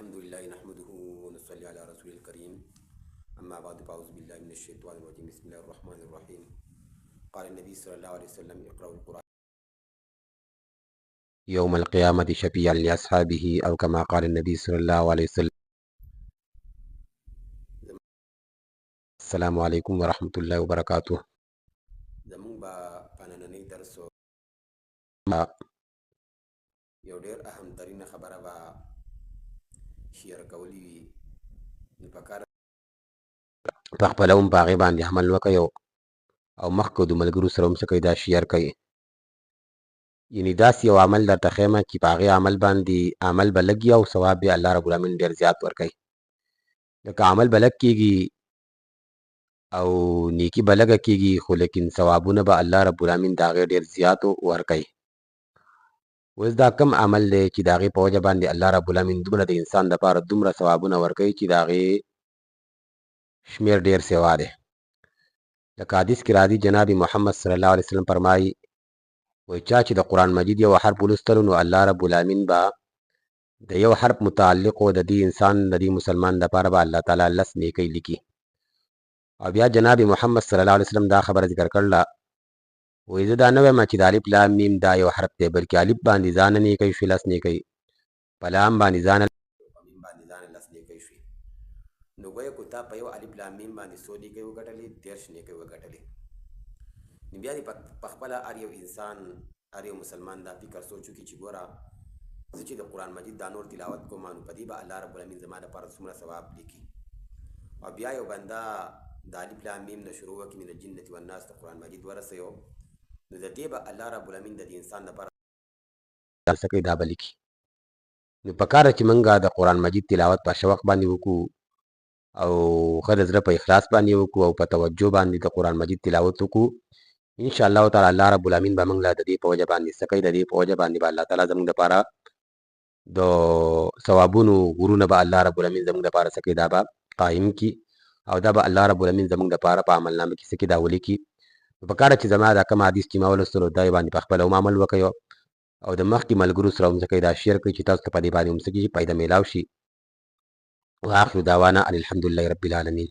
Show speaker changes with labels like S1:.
S1: الحمد لله نحمده ونصلي على رسول الكريم. أما بعد فأعوذ بالله من الشيطان الرجيم. بسم الله الرحمن الرحيم. قال النبي صلى الله عليه وسلم: اقرأوا القرآن يوم القيامة شفيعا لأصحابه، أو كما قال النبي صلى الله عليه وسلم. السلام عليكم ورحمة الله وبركاته. زمون با پانننی درسو یو ډیر اهم ترین خبره با شیر کولی وي پکار په خپل هم باغې باندې عمل وکړئ او مخکې د ملګرو سره هم څه کوئ دا شیر کوئ. یعنې داسې یو عمل درته ښیم چې په هغې عمل باندې عمل به لږ او ثواب به الله رب العالمین ډېر زیات ورکوي. لکه عمل به لږ کېږي او نیکي به لږه کېږي، خو لیکن ثوابونه به الله رب العالمین د هغې ډېر زیات ورکوي. اوس دا کم عمل دی چې د هغې په وجه باندې الله رب العالمین دومره د انسان دپاره دومره ثوابونه ورکوي چې د هغې شمېر ډېر سوا دی. لکه حدیث کې راځي جناب محمد صلی الله علیه وسلم فرمایي وایي چا چې د قرآن مجید یو حرف ولوستلو نو الله رب العالمین به د یو حرف متعلق و د دې انسان د دې مسلمان دپاره به الله تعالی 10 نیکۍ لیکي. او بیا جناب محمد صلی الله علیه وسلم دا خبره ذکر کړله وایي زه دا نه وایم چې د الف لام میم دا یو حرف دی، بلکې الف باندې ځان نیکۍ شوي 10 نیکۍ، په لام باندې ځان 10 نیکۍ شوي. نو ګویا کو تا په یو الف لام میم باندې 100 نیکۍ وګټلې، 13 نیکۍ وګټلې. نو بیا دې په خپله هر یو انسان هر یو مسلمان دا فکر سوچ وکړي چې ګوره زه چې د قرآن مجید دا نور تلاوت کوم نو په دې به الله رب العالمین زما دپاره څومره ثواب لیکي. او بیا یو بنده د الف لام میم نه شروع وکړي من الجنة والناس ته قرآن مجید ورسوي نو د دې به الله رب العالمین د دې انسان دپاره څه کوي دا به لیکي. نو پکار ده چې موږ د قرآن مجید تلاوت په شوق باندې وکړو او ښه د زړه په اخلاص باندې وکړو او په توجه باندې د قرآن مجید تلاوت وکړو. انشاءالله تعالی الله رب العالمین به موږ له د دې په وجه باندې څه کوي، د دې په وجه باندې به الله تعالی زموږ دپاره د ثوابونو غرونه به الله رب العالمین زموږ دپاره څه کوي دا به قایم کړي او دا به الله رب العالمین زموږ دپاره په عملنامه کې څه کوي دا ولیکي. نو پکار ده چې زما دا کوم حدیث چې ما ولوستلو دا باندې په خپله هم عمل وکړئ او د مخکې ملګرو سره هم څه کوي دا شیر کړئ چې تاسو ته په دې باندې هم څه کېږي فایده میلاو شي. واخر دعوانا ان الحمد لله رب العالمین.